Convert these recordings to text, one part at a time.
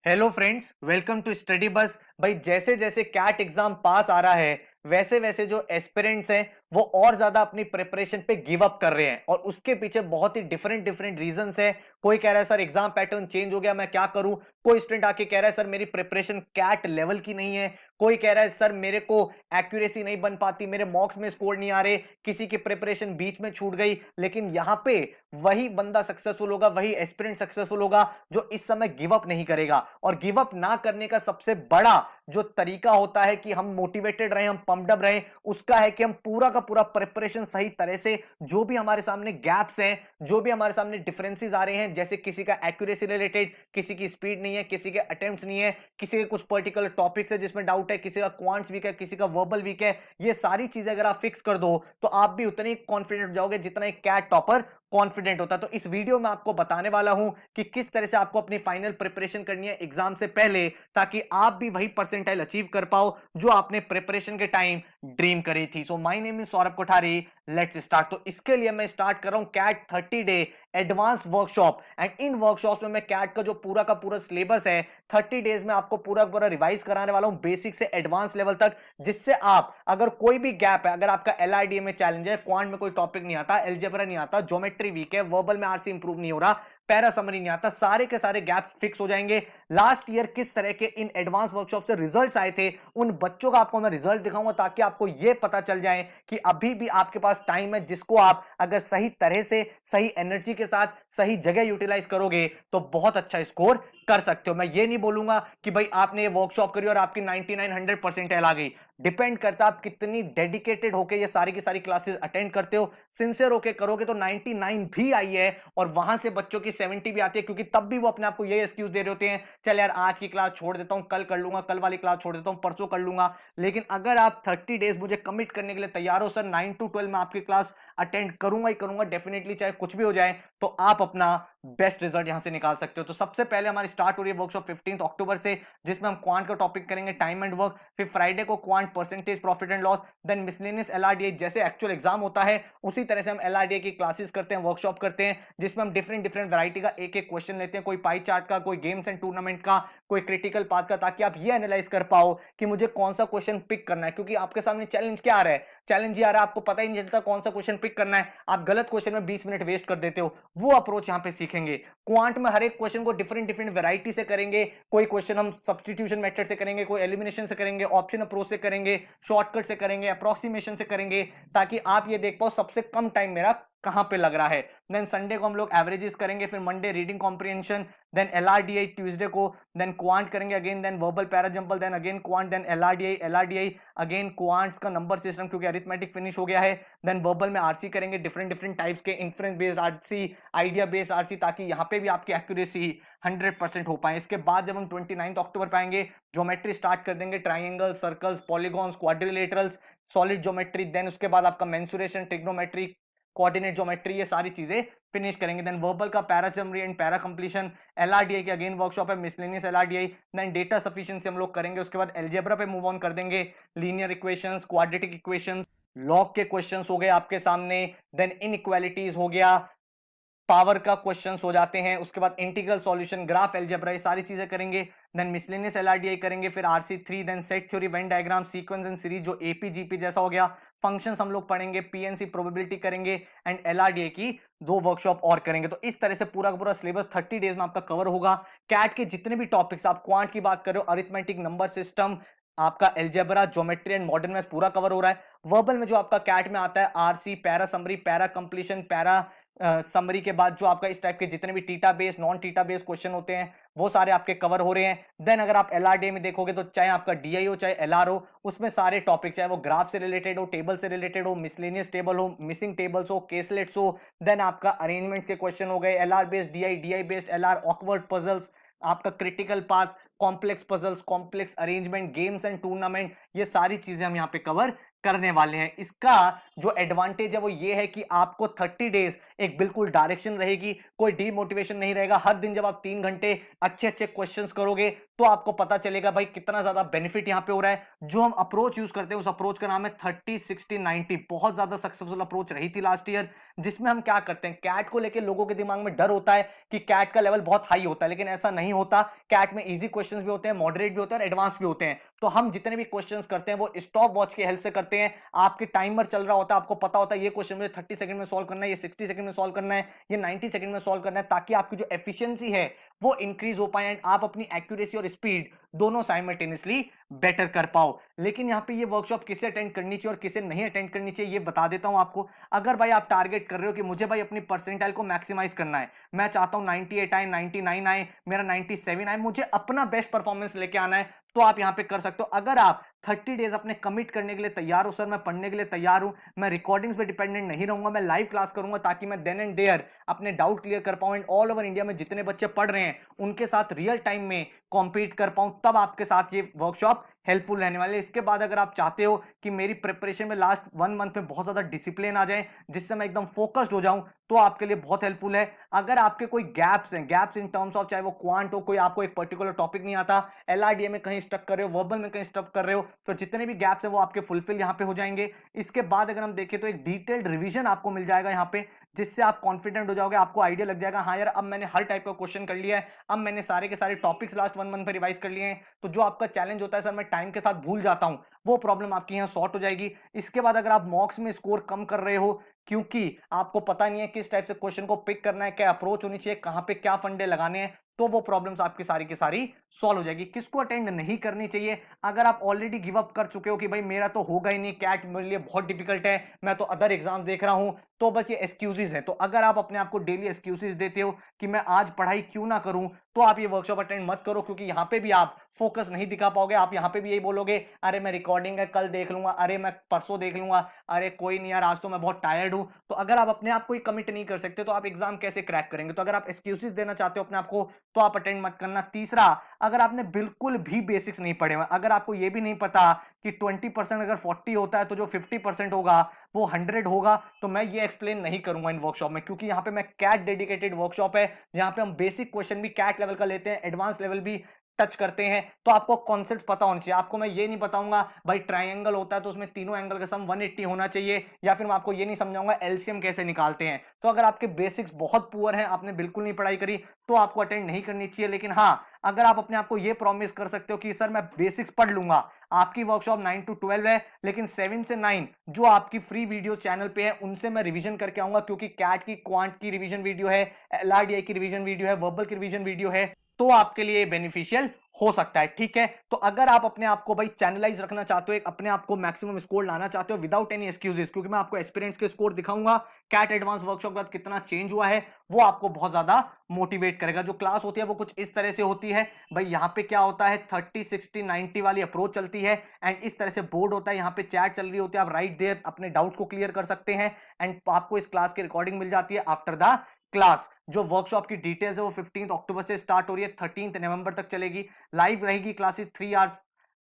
Hello friends, welcome to Study Bus. भाई जैसे जैसे कैट एग्जाम पास आ रहा है वैसे वैसे जो एस्पिरेंट्स हैं वो और ज्यादा अपनी प्रिपरेशन पे गिव अप कर रहे हैं और उसके पीछे बहुत ही डिफरेंट डिफरेंट रीजंस है। कोई कह रहा है सर एग्जाम पैटर्न चेंज हो गया, मैं क्या करूं। कोई स्टूडेंट आके कह रहा है सर मेरी प्रिपरेशन कैट लेवल की नहीं है। कोई कह रहा है सर मेरे को एक्यूरेसी नहीं बन पाती, मेरे मॉक्स में स्कोर नहीं आ रहे, किसी की प्रिपरेशन बीच में छूट गई। लेकिन यहां पे वही बंदा सक्सेसफुल होगा, वही एस्पिरेंट सक्सेसफुल होगा जो इस समय गिव अप नहीं करेगा। और गिव अप ना करने का सबसे बड़ा जो तरीका होता है कि हम मोटिवेटेड रहे, हम पम्प्ड अप रहे, उसका है कि हम पूरा का पूरा प्रिपरेशन सही तरह से, जो भी हमारे सामने गैप्स हैं, जो भी हमारे सामने डिफरेंसेस आ रहे हैं, जैसे किसी का एक्यूरेसी रिलेटेड, किसी की स्पीड नहीं है, किसी के अटेम्प्ट्स नहीं है, किसी के कुछ पर्टिकुलर टॉपिक्स है जिसमें डाउट है, किसी का क्वांट्स वीक है, किसी का वर्बल वीक है, ये सारी चीजें अगर आप फिक्स कर दो तो आप भी उतने ही कॉन्फिडेंट हो जाओगे जितना एक कैट टॉपर कॉन्फिडेंट होता है। तो इस वीडियो में आपको बताने वाला हूं कि किस तरह से आपको अपनी फाइनल प्रिपरेशन करनी है एग्जाम से पहले, ताकि आप भी वही परसेंटाइल अचीव कर पाओ जो आपने प्रिपरेशन के टाइम ड्रीम करी थी। So my name is Saurabh Kothari, let's start. तो इसके लिए मैं स्टार्ट कर रहा हूं CAT 30 day advance workshop. And इन वर्कशॉप में मैं कैट का जो पूरा का पूरा सिलेबस है 30 डेज में आपको पूरा पूरा रिवाइज कराने वाला हूं, बेसिक से एडवांस लेवल तक, जिससे आप अगर कोई भी गैप है, अगर आपका एलआरडीए में चैलेंज है, क्वांट में कोई टॉपिक नहीं आता, एलजेब्रा नहीं आता, ज्योमेट्री वीक है, वर्बल में आरसी इंप्रूव नहीं हो रहा, पैरा समरी नहीं आता, सारे के सारे गैप्स फिक्स हो जाएंगे। लास्ट ईयर किस तरह के इन एडवांस वर्कशॉप से रिजल्ट्स आए थे, उन बच्चों का आपको मैं रिजल्ट दिखाऊंगा, ताकि आपको यह पता चल जाए कि अभी भी आपके पास टाइम है, जिसको आप अगर सही तरह से, सही एनर्जी के साथ, सही जगह यूटिलाइज करोगे तो बहुत अच्छा स्कोर कर सकते हो। मैं ये नहीं बोलूंगा कि भाई आपने ये वर्कशॉप करी और आपकी 99 100% आ गई। डिपेंड करता है आप कितनी डेडिकेटेड होके ये सारी की सारी क्लासेस अटेंड करते हो। सिंसियर होके करोगे तो 99 भी आई है और वहां से बच्चों की 70 भी आती है, क्योंकि तब भी वो अपने आप को ये एक्सक्यूज दे रहे होते हैं, चल यार आज की क्लास छोड़ देता हूं, कल कर लूंगा, कल वाली क्लास छोड़ देता हूं, परसों कर लूंगा। लेकिन अगर आप 30 डेज मुझे कमिट करने के लिए तैयार हो, सर 9 to 12 में आपकी क्लास अटेंड करूंगा ही करूंगा डेफिनेटली, चाहे कुछ भी हो जाए, तो आप अपना बेस्ट रिजल्ट यहां से निकाल सकते हो। तो सबसे पहले हमारी स्टार्ट हो रही है वर्कशॉप 15 अक्टूबर से, जिसमें हम क्वांट का टॉपिक करेंगे, टाइम एंड वर्क। फिर फ्राइडे को quant percentage profit and loss, then miscellaneous LRDA, जैसे एक्चुअल एग्जाम होता है उसी तरह से हम एलआरडीए की क्लासेस करते हैं, वर्कशॉप करते हैं, जिसमें हम डिफरेंट डिफरेंट वैरायटी का एक एक क्वेश्चन लेते हैं, कोई पाई चार्ट का, कोई गेम्स एंड टूर्नामेंट का, कोई क्रिटिकल पाथ का, ताकि आप ये एनालाइज कर पाओ कि मुझे कौन सा क्वेश्चन पिक करना है। क्योंकि आपके सामने चैलेंज क्या आ रहा है, चैलेंज ये आ रहा है आपको पता ही नहीं चलता कौन सा क्वेश्चन पिक करना है, आप गलत क्वेश्चन में 20 मिनट वेस्ट कर देते हो। वो अप्रोच यहां पे सीखेंगे। क्वांट में हर एक क्वेश्चन को डिफरेंट डिफरेंट वैरायटी से करेंगे। कोई क्वेश्चन हम सब्स्टिट्यूशन मेथड से करेंगे, कोई एलिमिनेशन से करेंगे, ऑप्शन अप्रोच से करेंगे, शॉर्टकट से करेंगे, अप्रोक्सीमेशन से करेंगे, ताकि आप ये देख पाओ सबसे कम टाइम मेरा कहां पे लग रहा है। देन संडे को हम लोग एवरेजेस करेंगे, फिर Monday reading comprehension, then LRDI Tuesday को, देन क्वांट करेंगे again, then verbal parajumble, then again quant, then LRDI again quants का नंबर सिस्टम क्योंकि अरिथमेटिक फिनिश हो गया है। देन वर्बल में आरसी करेंगे, डिफरेंट डिफरेंट टाइप्स के, inference based RC, idea based RC, ताकि यहां पे भी आपकी एक्यूरेसी 100% हो पाए। इसके बाद जब हम 29 अक्टूबर पाएंगे, ज्योमेट्री स्टार्ट कर देंगे, triangle, circles, polygons, quadrilaterals, solid geometry, then उसके बाद आपका मेंसुरेशन, ट्रिग्नोमेट्री, कोऑर्डिनेट ज्योमेट्री, ये सारी चीजें फिनिश करेंगे। देन वर्बल का para summary and para completion, LRDI की अगेन वर्कशॉप है, miscellaneous LRDI, then data sufficiency हम लोग करेंगे। उसके बाद अलजेब्रा पे मूव ऑन कर देंगे, linear equations, quadratic equations, log के क्वेश्चंस हो गए आपके सामने, देन इनइक्वालिटीज हो गया, पावर का क्वेश्चंस हो जाते हैं, उसके बाद इंटीग्रल सॉल्यूशन, ग्राफ अलजेब्रा, ये सारी चीजें करेंगे। देन मिसलेनियस एलआरडीआई करेंगे, फिर RC three, then set theory, Venn diagram, sequence and series जो एपीजीपी जैसा हो गया, फंक्शंस हम लोग पढ़ेंगे, पीएनसी प्रोबेबिलिटी करेंगे, एंड एलआरडीआई की 2 वर्कशॉप और करेंगे। तो इस तरह से पूरा का पूरा सिलेबस 30 डेज में आपका कवर होगा। कैट के जितने भी टॉपिक्स, आप क्वांट की बात कर रहे हो, अरिथमेटिक, नंबर सिस्टम, आपका algebra, geometry and modern maths पूरा कवर हो रहा है। वर्बल में जो आपका कैट में आता है, RC, para summary, para completion, para summary के बाद जो आपका इस टाइप के जितने भी theta based, non theta based question होते हैं, वो सारे आपके कवर हो रहे हैं। देन अगर आप एलआरडीए में देखोगे तो चाहे आपका डीआई हो चाहे एलआर हो, उसमें सारे टॉपिक, चाहे वो ग्राफ से रिलेटेड हो, टेबल से रिलेटेड हो, मिसलेनियस टेबल हो, मिसिंग टेबल्स हो, केसलेट्स हो, देन आपका अरेंजमेंट के क्वेश्चन हो गए, LR based DI, DI based LR, awkward puzzles, आपका critical path, complex puzzles, complex arrangement, games and tournament, ये सारी चीजें हम यहाँ पे कवर करने वाले हैं। इसका जो एडवांटेज है वो ये है कि आपको 30 डेज एक बिल्कुल डायरेक्शन रहेगी, कोई डीमोटिवेशन नहीं रहेगा। हर दिन जब आप 3 घंटे अच्छे अच्छे क्वेश्चंस करोगे तो आपको पता चलेगा भाई कितना ज्यादा बेनिफिट यहां पे हो रहा है। जो हम अप्रोच यूज करते हैं उस अप्रोच का नाम है 30-60-90। बहुत ज्यादा सक्सेसफुल अप्रोच रही थी लास्ट ईयर, जिसमें हम क्या करते हैं, कैट को लेकर लोगों के दिमाग में डर होता है कि कैट का लेवल बहुत हाई होता है, लेकिन ऐसा नहीं होता। कैट में इजी क्वेश्चंस भी होते हैं, मॉडरेट भी होते हैं और एडवांस भी होते हैं। तो हम जितने भी क्वेश्चंस करते हैं वो स्टॉप वॉच की हेल्प से करते हैं। आपके टाइमर चल रहा होता है, आपको पता होता है ये क्वेश्चन मुझे 30 सेकंड में सॉल्व करना है, ये 60 सेकंड में सॉल्व करना है, ये 90 सेकंड में सॉल्व करना है, ताकि आपकी जो एफिशिएंसी है वो इंक्रीज हो पाए एंड आप अपनी एक्यूरेसी और स्पीड दोनों साइमल्टेनियसली बेटर कर पाओ। लेकिन यहां पे ये वर्कशॉप किसे अटेंड करनी चाहिए और किसे नहीं अटेंड करनी चाहिए ये बता देता हूं आपको। अगर भाई आप टारगेट कर रहे हो कि मुझे भाई अपनी परसेंटाइल को मैक्सिमाइज करना है, मैं चाहता हूं 98 आए, 99 आए, मेरा 97 आए, मुझे अपना बेस्ट परफॉर्मेंस लेके आना है, तो आप यहां पे कर सकते हो। अगर आप 30 डेज अपने कमिट करने के लिए तैयार हो, सर मैं पढ़ने के लिए तैयार हूं, मैं रिकॉर्डिंग्स पे डिपेंडेंट नहीं रहूंगा, मैं लाइव क्लास करूंगा ताकि मैं देन एंड देयर अपने डाउट क्लियर कर पाऊं एंड ऑल ओवर इंडिया में जितने बच्चे पढ़ रहे हैं उनके साथ रियल टाइम में कॉम्पीट कर पाऊं, तब आपके साथ ये वर्कशॉप हेल्पफुल रहने वाले। इसके बाद अगर आप चाहते हो कि मेरी प्रिपरेशन में लास्ट 1 मंथ में बहुत ज्यादा डिसिप्लिन आ जाए, जिससे मैं एकदम फोकस्ड हो जाऊं, तो आपके लिए बहुत हेल्पफुल है। अगर आपके कोई गैप्स हैं, गैप्स इन टर्म्स ऑफ चाहे वो क्वांट हो, कोई आपको एक पर्टिकुलर टॉपिक नहीं आता, एलआरडीए में कहीं स्टक कर रहे हो, वर्बल में कहीं स्टक कर रहे हो, तो जितने भी गैप्स हैं वो आपके फुलफिल यहां पे हो जाएंगे। इसके बाद अगर हम देखें तो एक डिटेल्ड रिवीजन आपको मिल जाएगा यहां पे, जिससे आप कॉन्फिडेंट हो जाओगे, आपको आइडिया लग जाएगा हाँ यार अब मैंने हर टाइप का क्वेश्चन कर लिया है, अब मैंने सारे के सारे टॉपिक्स लास्ट 1 मंथ में रिवाइज कर लिए हैं। तो जो आपका चैलेंज होता है सर मैं टाइम के साथ भूल जाता हूं, वो प्रॉब्लम आपकी यहां सॉर्ट हो जाएगी। इसके बाद अगर आप मॉक्स में स्कोर कम कर रहे हो क्योंकि आपको पता नहीं है किस टाइप से क्वेश्चन को पिक करना है, क्या अप्रोच होनी चाहिए, कहां पे क्या फंडे लगाने हैं, तो वो प्रॉब्लम्स आपकी सारी की सारी सॉल्व हो जाएगी। किसको अटेंड नहीं करनी चाहिए, अगर आप ऑलरेडी गिव अप कर चुके हो कि भाई मेरा तो होगा ही नहीं, कैट मेरे लिए बहुत डिफिकल्ट है, मैं तो अदर एग्जाम देख रहा हूं, तो बस ये एक्सक्यूजेज है। तो अगर आप अपने आप को डेली एक्सक्यूजेज देते हो कि मैं आज पढ़ाई क्यों ना करूं, तो आप ये वर्कशॉप अटेंड मत करो, क्योंकि यहां पे भी आप फोकस नहीं दिखा पाओगे। आप यहां पे भी यही बोलोगे अरे मैं रिकॉर्डिंग है कल देख लूंगा, अरे मैं परसों देख लूंगा, अरे कोई नहीं यार आज तो मैं बहुत टायर्ड हूं। तो अगर आप अपने आप को ही कमिट नहीं कर सकते तो आप एग्जाम कैसे क्रैक करेंगे। तो अगर आप एक्सक्यूजेस देना चाहते हो अपने आप को, तो आप अटेंड मत करना। तीसरा, अगर आपने बिल्कुल भी बेसिक्स नहीं पढ़े हुए, अगर आपको यह भी नहीं पता कि 20% अगर 40 होता है तो जो 50% होगा वो 100 होगा, तो मैं ये एक्सप्लेन नहीं करूंगा इन वर्कशॉप में, क्योंकि यहां पे मैं कैट डेडिकेटेड वर्कशॉप है। यहां पे हम बेसिक क्वेश्चन भी कैट लेवल का लेते हैं, एडवांस लेवल भी टच करते हैं। तो आपको कॉन्सेप्ट पता होना चाहिए। आपको मैं ये नहीं बताऊंगा भाई ट्रायंगल होता है तो उसमें तीनों एंगल का सम 180 होना चाहिए, या फिर मैं आपको ये नहीं समझाऊंगा एलसीएम कैसे निकालते हैं। तो अगर आपके बेसिक्स बहुत पुअर हैं, आपने बिल्कुल नहीं पढ़ाई करी, तो आपको अटेंड नहीं करनी चाहिए। लेकिन हाँ, अगर आप अपने आप को ये प्रॉमिस कर सकते हो कि सर मैं बेसिक्स पढ़ लूंगा, आपकी वर्कशॉप 9 to 12 है, लेकिन 7 से 9 जो आपकी फ्री वीडियो चैनल पे है उनसे मैं रिवीजन करके आऊंगा, क्योंकि कैट की क्वांट की रिवीजन वीडियो है, एलआरडीआई की रिवीजन वीडियो है, वर्बल की रिवीजन वीडियो है, तो आपके लिए बेनिफिशियल हो सकता है। ठीक है, तो अगर आप अपने आप को भाई चैनलाइज रखना चाहते हो, एक अपने आप को मैक्सिमम स्कोर लाना चाहते हो विदाउट एनी एक्सक्यूजेस, क्योंकि मैं आपको एक्सपीरियंस के स्कोर दिखाऊंगा कैट एडवांस वर्कशॉप के बाद कितना चेंज हुआ है, वो आपको बहुत ज्यादा मोटिवेट करेगा। जो क्लास होती है वो कुछ इस तरह से होती है भाई, यहां पे क्या होता है 30-60-90 वाली अप्रोच चलती है एंड इस तरह से बोर्ड होता है, यहां पे चैट चल रही होती है, आप राइट देयर अपने डाउट्स को क्लियर कर सकते हैं एंड आपको इस क्लास की रिकॉर्डिंग मिल जाती है आफ्टर द क्लास। जो वर्कशॉप की डिटेल्स है वो 15 अक्टूबर से स्टार्ट हो रही है, 13 नवंबर तक चलेगी। लाइव रहेगी क्लासेस, 3 आवर्स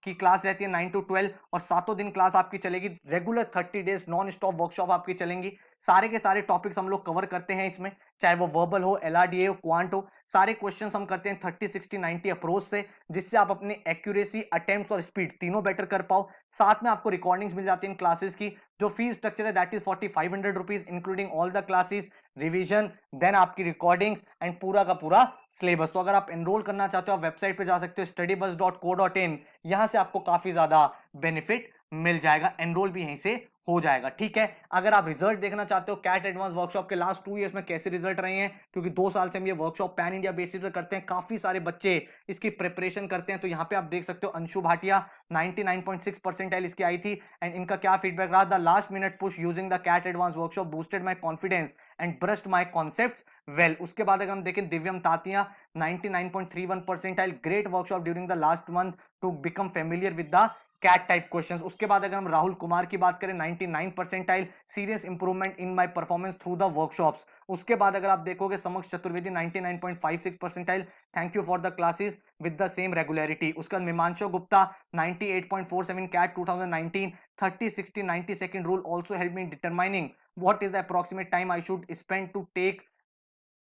की क्लास रहती है 9 to 12, और सातों दिन क्लास आपकी चलेगी। Regular 30 days non stop workshop आपकी चलेंगी। सारे के सारे टॉपिक्स हम लोग कवर करते हैं इसमें, चाहे वो वर्बल हो, एलआरडीए हो, क्वांट हो, सारे क्वेश्चंस हम करते हैं 30-60-90 अप्रोच से, जिससे आप अपनी एक्यूरेसी, अटेम्प्ट्स और स्पीड तीनों बेटर कर पाओ। साथ में आपको रिकॉर्डिंग्स मिल जाती हैं इन क्लासेस की। जो फीस स्ट्रक्चर है that is 4500 rupees including all the classes, revision, then आपकी रिकॉर्डिंग्स एंड पूरा का पूरा सिलेबस। तो अगर आप एनरोल करना चाहते हो आप वेबसाइट पे जा सकते हो studybus.co.in, यहां से आपको काफी ज्यादा बेनिफिट मिल जाएगा, एनरोल भी यहीं से हो जाएगा। ठीक है, अगर आप रिजल्ट देखना चाहते हो कैट एडवांस वर्कशॉप के लास्ट 2 इयर्स में कैसे रिजल्ट रहे हैं, क्योंकि 2 साल से हम ये वर्कशॉप पैन इंडिया बेसिस पे करते हैं, काफी सारे बच्चे इसकी प्रिपरेशन करते हैं। तो यहाँ पे आप देख सकते हो अंशु भाटिया 99.6 परसेंटाइल इसकी आई थी एंड इनका क्या फीडबैक रहा, the last minute push using the CAT advance workshop boosted my confidence and brushed my concepts well. उसके बाद अगर हम देखें Divyam Tatia 99.31 percentile, great workshop during the last month to become familiar with the CAT type questions. उसके बाद अगर हम राहुल कुमार की बात करें 99 percentile, serious improvement in my performance through the workshops. उसके बाद अगर आप देखोगे Samaksh Chaturvedi 99.56 percentile, thank you for the classes with the same regularity. उसके बाद Memanshu Gupta 98.47 CAT 2019, 30-60-90 second rule also help me in determining what is the approximate time I should spend to take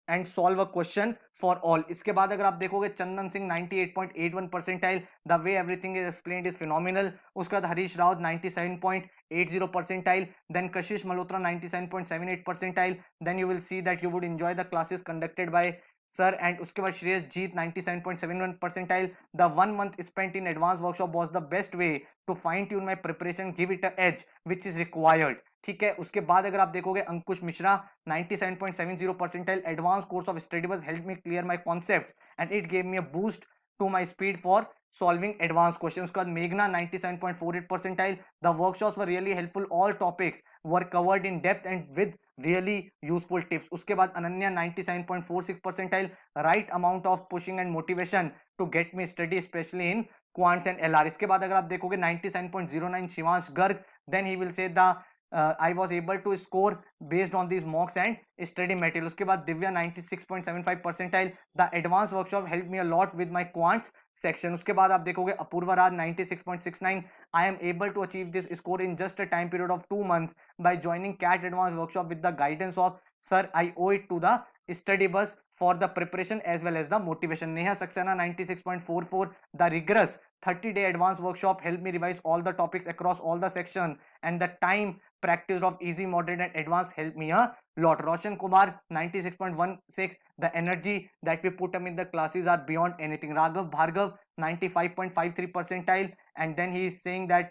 and solve a question for all. इसके बाद अगर आप देखोगे Chandan Singh 98.81 percentile, the way everything is explained is phenomenal. उसके बाद Harish Raut 97.80 percentile, then Kashish Malhotra 97.78 percentile, then you will see that you would enjoy the classes conducted by sir. And उसके बाद Shreyas Jeet 97.71 percentile, the 1 month spent in advance workshop was the best way to fine tune my preparation, give it a edge which is required. ठीक है, उसके बाद अगर आप देखोगे अंकुश Mishra 97.70 percentile, advance course of study was help me clear my concepts and it gave me a boost to my speed for solving advanced questions। उसके बाद मेघना 97.48 percentile, the workshops were really helpful, all topics were covered in depth and with really useful tips। उसके बाद Ananya 97.46 percentile, right amount of pushing and motivation to get me study especially in quants and LR। इसके बाद अगर आप देखोगे 97.09 Shivansh Garg, then he will say the I was able to score based on these mocks and study material। उसके बाद Divya 96.75 percentile, the advanced workshop helped me a lot with my quants section। उसके बाद आप देखोगे अपूर्वा राज 96.69, I am able to achieve this score in just a time period of 2 months by joining CAT advanced workshop with the guidance of sir। I owe it to the study bus for the preparation as well as the motivation। Neha Saxena 96.44, the rigorous 30-day advanced workshop helped me revise all the topics across all the section and the time practice of easy, moderate and advanced helped me a lot। Roshan Kumar 96.16, the energy that we put in the classes are beyond anything। Raghav Bhargav 95.53 percentile, and then he is saying that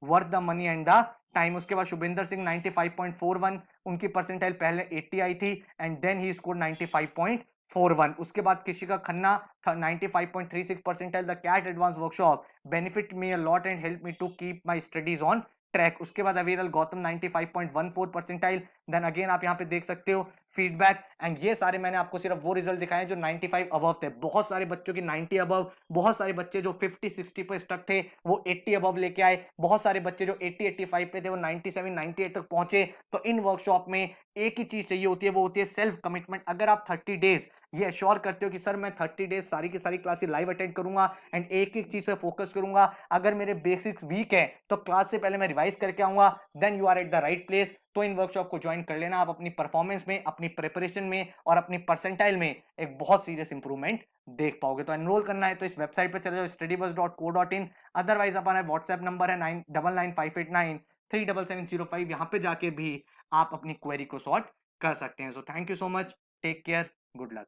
worth the money and the time. उसके बाद शुभेंद्र सिंह 95.41, उनकी percentile पहले 80 आई थी and then he score 95.41। उसके बाद Kishika Khanna 95.36 percentile, the CAT advance workshop benefit me a lot and help me to keep my studies on track. उसके बाद अविरल गौतम 95.14 परसेंटाइल, देन अगेन आप यहाँ पे देख सकते हो फीडबैक। एंड ये सारे मैंने आपको सिर्फ वो रिजल्ट दिखाए जो 95 अबव थे। बहुत सारे बच्चों की 90 अबव, बहुत सारे बच्चे जो 50-60 पे स्टक थे वो 80 अबव लेके आए, बहुत सारे बच्चे जो 80-85 पे थे वो 97-98 तक पहुंचे। तो इन वर्कशॉप में एक ही चीज चाहिए होती है, वो होती है सेल्फ कमिटमेंट। अगर आप 30 डेज ये अश्योर करते हो कि सर मैं 30 डेज सारी की सारी क्लासेस लाइव अटेंड करूंगा एंड एक एक चीज पे फोकस करूंगा, अगर मेरे बेसिक्स वीक है तो क्लास से पहले मैं रिवाइज करके आऊंगा, then you are at the right place. तो इन वर्कशॉप को ज्वाइन कर लेना, आप अपनी परफॉर्मेंस में, अपनी प्रिपरेशन में और अपनी परसेंटाइल में एक बहुत सीरियस इंप्रूवमेंट देख पाओगे। तो एनरोल करना है तो इस वेबसाइट पे चले जाओ studybus.co.in, अदरवाइज अपना व्हाट्सएप नंबर है 9995893770 यहाँ पे जाके भी आप अपनी क्वेरी को सॉर्ट कर सकते हैं। So thank you so much, take care, good luck.